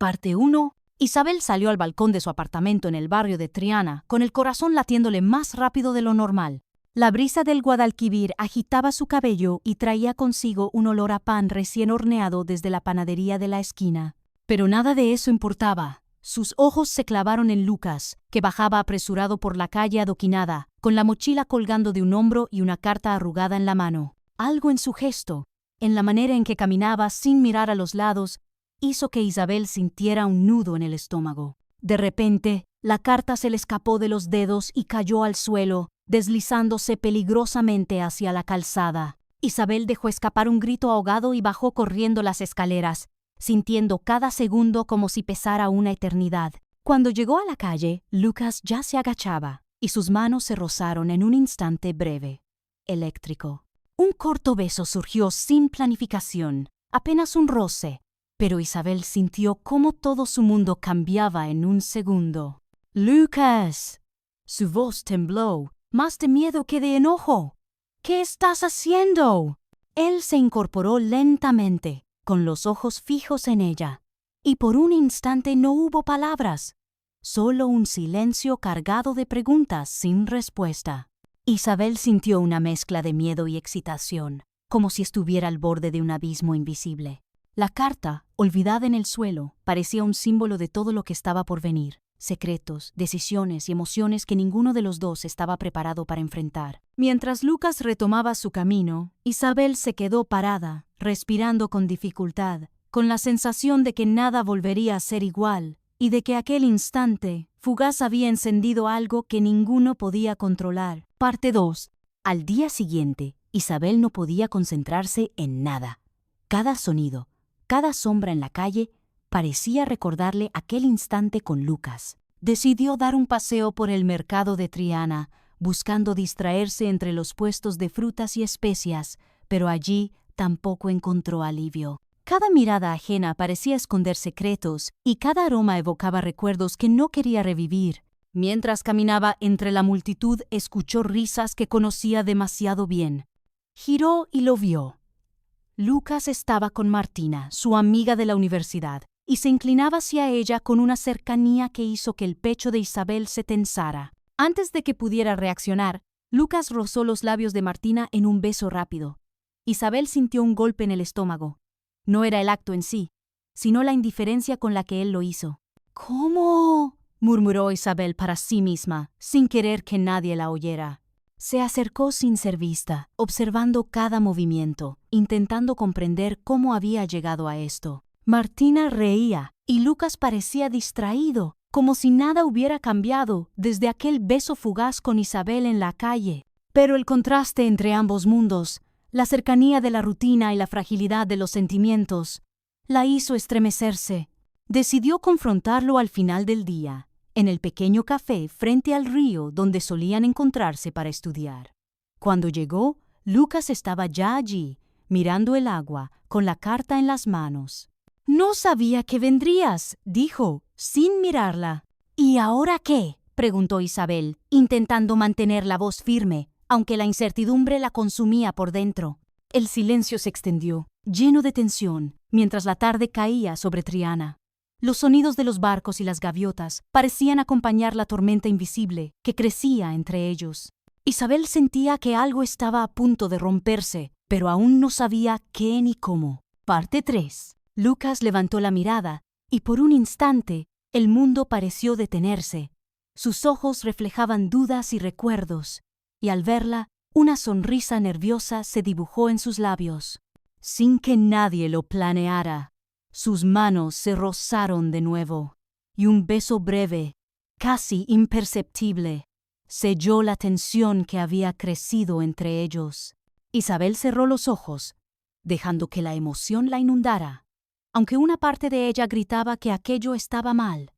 Parte 1. Isabel salió al balcón de su apartamento en el barrio de Triana, con el corazón latiéndole más rápido de lo normal. La brisa del Guadalquivir agitaba su cabello y traía consigo un olor a pan recién horneado desde la panadería de la esquina. Pero nada de eso importaba. Sus ojos se clavaron en Lucas, que bajaba apresurado por la calle adoquinada, con la mochila colgando de un hombro y una carta arrugada en la mano. Algo en su gesto, en la manera en que caminaba sin mirar a los lados, hizo que Isabel sintiera un nudo en el estómago. De repente, la carta se le escapó de los dedos y cayó al suelo, deslizándose peligrosamente hacia la calzada. Isabel dejó escapar un grito ahogado y bajó corriendo las escaleras, sintiendo cada segundo como si pesara una eternidad. Cuando llegó a la calle, Lucas ya se agachaba, y sus manos se rozaron en un instante breve, eléctrico. Un corto beso surgió sin planificación, apenas un roce, pero Isabel sintió cómo todo su mundo cambiaba en un segundo. ¡Lucas! Su voz tembló, más de miedo que de enojo. ¿Qué estás haciendo? Él se incorporó lentamente, con los ojos fijos en ella, y por un instante no hubo palabras, solo un silencio cargado de preguntas sin respuesta. Isabel sintió una mezcla de miedo y excitación, como si estuviera al borde de un abismo invisible. La carta, olvidada en el suelo, parecía un símbolo de todo lo que estaba por venir, secretos, decisiones y emociones que ninguno de los dos estaba preparado para enfrentar. Mientras Lucas retomaba su camino, Isabel se quedó parada, respirando con dificultad, con la sensación de que nada volvería a ser igual y de que aquel instante fugaz había encendido algo que ninguno podía controlar. Parte 2. Al día siguiente, Isabel no podía concentrarse en nada. Cada sonido, cada sombra en la calle parecía recordarle aquel instante con Lucas. Decidió dar un paseo por el mercado de Triana, buscando distraerse entre los puestos de frutas y especias, pero allí tampoco encontró alivio. Cada mirada ajena parecía esconder secretos y cada aroma evocaba recuerdos que no quería revivir. Mientras caminaba entre la multitud, escuchó risas que conocía demasiado bien. Giró y lo vio. Lucas estaba con Martina, su amiga de la universidad, y se inclinaba hacia ella con una cercanía que hizo que el pecho de Isabel se tensara. Antes de que pudiera reaccionar, Lucas rozó los labios de Martina en un beso rápido. Isabel sintió un golpe en el estómago. No era el acto en sí, sino la indiferencia con la que él lo hizo. «¿Cómo?», murmuró Isabel para sí misma, sin querer que nadie la oyera. Se acercó sin ser vista, observando cada movimiento, intentando comprender cómo había llegado a esto. Martina reía, y Lucas parecía distraído, como si nada hubiera cambiado desde aquel beso fugaz con Isabel en la calle. Pero el contraste entre ambos mundos, la cercanía de la rutina y la fragilidad de los sentimientos, la hizo estremecerse. Decidió confrontarlo al final del día, en el pequeño café frente al río donde solían encontrarse para estudiar. Cuando llegó, Lucas estaba ya allí, mirando el agua, con la carta en las manos. «No sabía que vendrías», dijo, sin mirarla. «¿Y ahora qué?», preguntó Isabel, intentando mantener la voz firme, aunque la incertidumbre la consumía por dentro. El silencio se extendió, lleno de tensión, mientras la tarde caía sobre Triana. Los sonidos de los barcos y las gaviotas parecían acompañar la tormenta invisible que crecía entre ellos. Isabel sentía que algo estaba a punto de romperse, pero aún no sabía qué ni cómo. Parte 3. Lucas levantó la mirada, y por un instante el mundo pareció detenerse. Sus ojos reflejaban dudas y recuerdos, y al verla, una sonrisa nerviosa se dibujó en sus labios. Sin que nadie lo planeara, sus manos se rozaron de nuevo, y un beso breve, casi imperceptible, selló la tensión que había crecido entre ellos. Isabel cerró los ojos, dejando que la emoción la inundara, aunque una parte de ella gritaba que aquello estaba mal.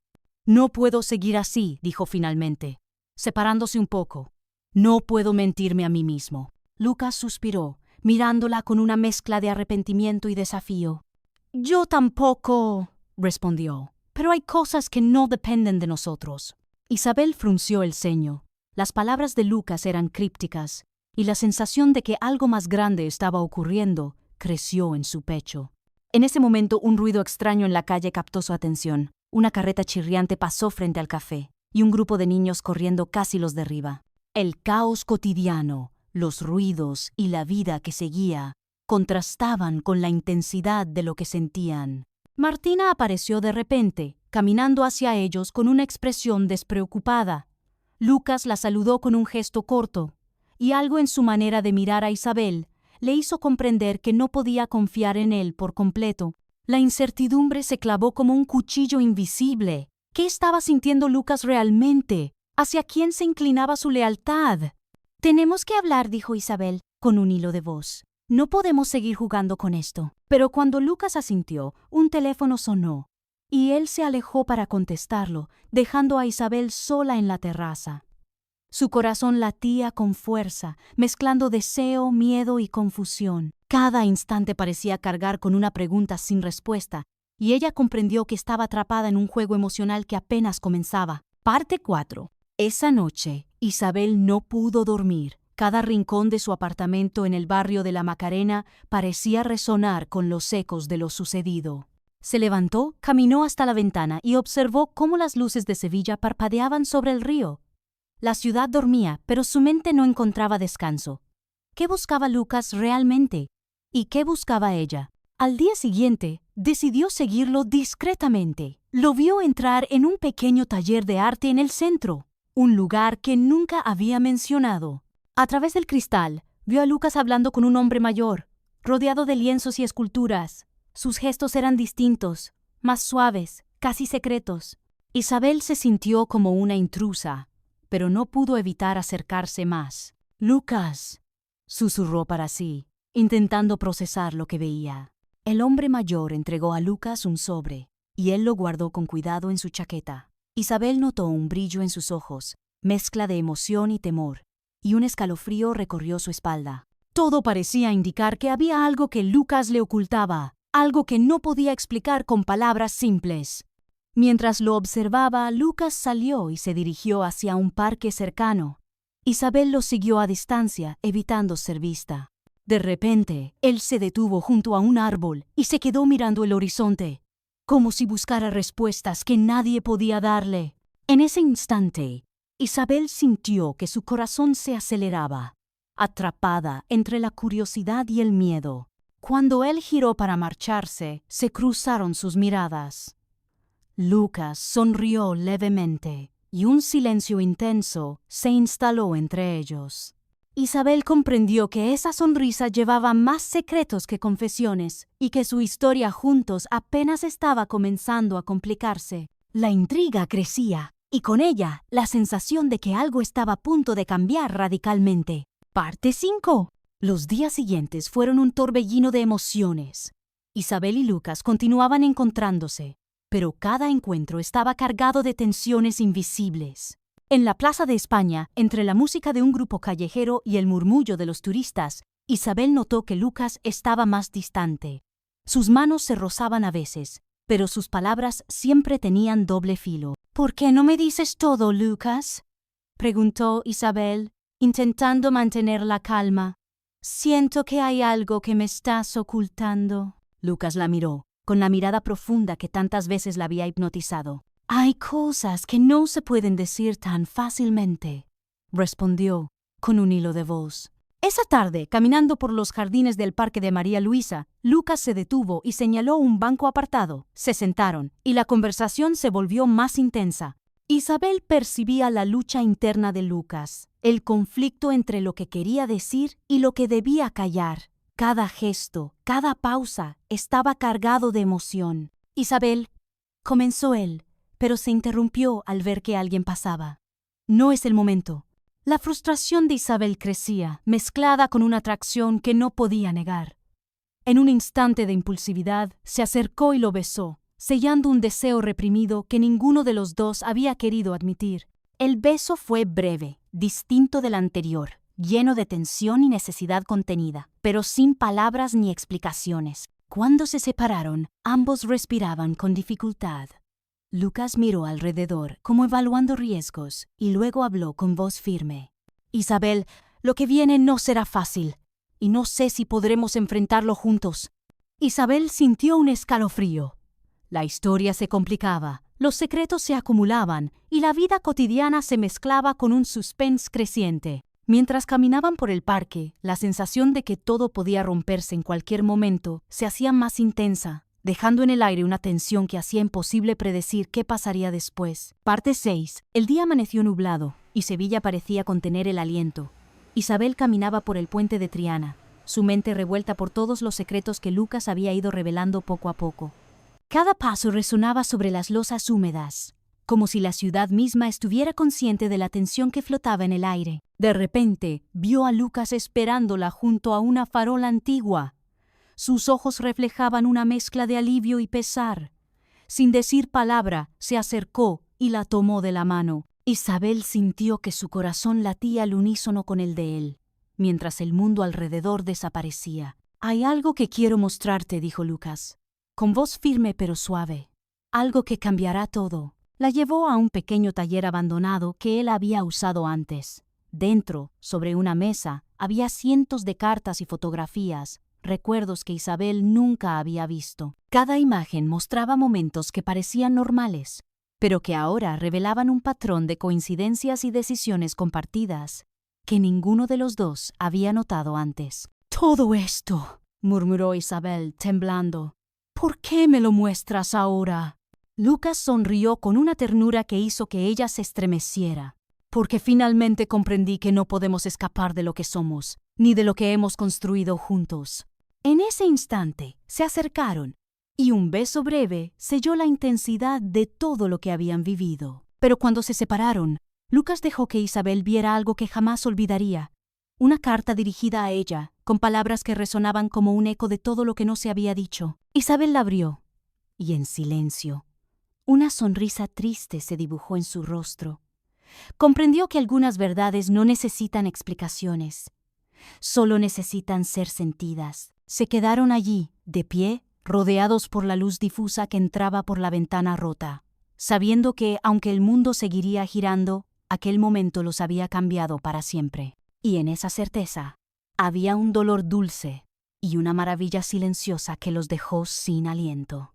«No puedo seguir así», dijo finalmente, separándose un poco. «No puedo mentirme a mí mismo». Lucas suspiró, mirándola con una mezcla de arrepentimiento y desafío. «Yo tampoco», respondió, «pero hay cosas que no dependen de nosotros». Isabel frunció el ceño. Las palabras de Lucas eran crípticas, y la sensación de que algo más grande estaba ocurriendo creció en su pecho. En ese momento, un ruido extraño en la calle captó su atención. Una carreta chirriante pasó frente al café, y un grupo de niños corriendo casi los derriba. El caos cotidiano, los ruidos y la vida que seguía contrastaban con la intensidad de lo que sentían. Martina apareció de repente, caminando hacia ellos con una expresión despreocupada. Lucas la saludó con un gesto corto, y algo en su manera de mirar a Isabel le hizo comprender que no podía confiar en él por completo. La incertidumbre se clavó como un cuchillo invisible. ¿Qué estaba sintiendo Lucas realmente? ¿Hacia quién se inclinaba su lealtad? «Tenemos que hablar», dijo Isabel, con un hilo de voz. «No podemos seguir jugando con esto». Pero cuando Lucas asintió, un teléfono sonó, y él se alejó para contestarlo, dejando a Isabel sola en la terraza. Su corazón latía con fuerza, mezclando deseo, miedo y confusión. Cada instante parecía cargar con una pregunta sin respuesta, y ella comprendió que estaba atrapada en un juego emocional que apenas comenzaba. Parte 4. Esa noche, Isabel no pudo dormir. Cada rincón de su apartamento en el barrio de la Macarena parecía resonar con los ecos de lo sucedido. Se levantó, caminó hasta la ventana y observó cómo las luces de Sevilla parpadeaban sobre el río. La ciudad dormía, pero su mente no encontraba descanso. ¿Qué buscaba Lucas realmente? ¿Y qué buscaba ella? Al día siguiente, decidió seguirlo discretamente. Lo vio entrar en un pequeño taller de arte en el centro, un lugar que nunca había mencionado. A través del cristal, vio a Lucas hablando con un hombre mayor, rodeado de lienzos y esculturas. Sus gestos eran distintos, más suaves, casi secretos. Isabel se sintió como una intrusa, pero no pudo evitar acercarse más. «Lucas», susurró para sí, intentando procesar lo que veía. El hombre mayor entregó a Lucas un sobre, y él lo guardó con cuidado en su chaqueta. Isabel notó un brillo en sus ojos, mezcla de emoción y temor, y un escalofrío recorrió su espalda. Todo parecía indicar que había algo que Lucas le ocultaba, algo que no podía explicar con palabras simples. Mientras lo observaba, Lucas salió y se dirigió hacia un parque cercano. Isabel lo siguió a distancia, evitando ser vista. De repente, él se detuvo junto a un árbol y se quedó mirando el horizonte, como si buscara respuestas que nadie podía darle. En ese instante, Isabel sintió que su corazón se aceleraba, atrapada entre la curiosidad y el miedo. Cuando él giró para marcharse, se cruzaron sus miradas. Lucas sonrió levemente, y un silencio intenso se instaló entre ellos. Isabel comprendió que esa sonrisa llevaba más secretos que confesiones, y que su historia juntos apenas estaba comenzando a complicarse. La intriga crecía, y con ella la sensación de que algo estaba a punto de cambiar radicalmente. Parte 5. Los días siguientes fueron un torbellino de emociones. Isabel y Lucas continuaban encontrándose, pero cada encuentro estaba cargado de tensiones invisibles. En la Plaza de España, entre la música de un grupo callejero y el murmullo de los turistas, Isabel notó que Lucas estaba más distante. Sus manos se rozaban a veces, pero sus palabras siempre tenían doble filo. «¿Por qué no me dices todo, Lucas?», preguntó Isabel, intentando mantener la calma. «Siento que hay algo que me estás ocultando». Lucas la miró, con la mirada profunda que tantas veces la había hipnotizado. «Hay cosas que no se pueden decir tan fácilmente», respondió, con un hilo de voz. Esa tarde, caminando por los jardines del Parque de María Luisa, Lucas se detuvo y señaló un banco apartado. Se sentaron, y la conversación se volvió más intensa. Isabel percibía la lucha interna de Lucas, el conflicto entre lo que quería decir y lo que debía callar. Cada gesto, cada pausa, estaba cargado de emoción. «Isabel», comenzó él, pero se interrumpió al ver que alguien pasaba. «No es el momento». La frustración de Isabel crecía, mezclada con una atracción que no podía negar. En un instante de impulsividad, se acercó y lo besó, sellando un deseo reprimido que ninguno de los dos había querido admitir. El beso fue breve, distinto del anterior, lleno de tensión y necesidad contenida, pero sin palabras ni explicaciones. Cuando se separaron, ambos respiraban con dificultad. Lucas miró alrededor, como evaluando riesgos, y luego habló con voz firme. «Isabel, lo que viene no será fácil, y no sé si podremos enfrentarlo juntos. Isabel sintió un escalofrío. La historia se complicaba, los secretos se acumulaban y la vida cotidiana se mezclaba con un suspense creciente. Mientras caminaban por el parque, la sensación de que todo podía romperse en cualquier momento se hacía más intensa, dejando en el aire una tensión que hacía imposible predecir qué pasaría después. Parte 6. El día amaneció nublado y Sevilla parecía contener el aliento. Isabel caminaba por el puente de Triana, su mente revuelta por todos los secretos que Lucas había ido revelando poco a poco. Cada paso resonaba sobre las losas húmedas, como si la ciudad misma estuviera consciente de la tensión que flotaba en el aire. De repente, vio a Lucas esperándola junto a una farola antigua. Sus ojos reflejaban una mezcla de alivio y pesar. Sin decir palabra, se acercó y la tomó de la mano. Isabel sintió que su corazón latía al unísono con el de él, mientras el mundo alrededor desaparecía. «Hay algo que quiero mostrarte», dijo Lucas, con voz firme pero suave. «Algo que cambiará todo». La llevó a un pequeño taller abandonado que él había usado antes. Dentro, sobre una mesa, había cientos de cartas y fotografías, recuerdos que Isabel nunca había visto. Cada imagen mostraba momentos que parecían normales, pero que ahora revelaban un patrón de coincidencias y decisiones compartidas que ninguno de los dos había notado antes. «Todo esto», murmuró Isabel, temblando. «¿Por qué me lo muestras ahora?» Lucas sonrió con una ternura que hizo que ella se estremeciera. «Porque finalmente comprendí que no podemos escapar de lo que somos, ni de lo que hemos construido juntos». En ese instante se acercaron, y un beso breve selló la intensidad de todo lo que habían vivido. Pero cuando se separaron, Lucas dejó que Isabel viera algo que jamás olvidaría. Una carta dirigida a ella, con palabras que resonaban como un eco de todo lo que no se había dicho. Isabel la abrió, y en silencio, una sonrisa triste se dibujó en su rostro. Comprendió que algunas verdades no necesitan explicaciones, solo necesitan ser sentidas. Se quedaron allí, de pie, rodeados por la luz difusa que entraba por la ventana rota, sabiendo que, aunque el mundo seguiría girando, aquel momento los había cambiado para siempre. Y en esa certeza había un dolor dulce y una maravilla silenciosa que los dejó sin aliento.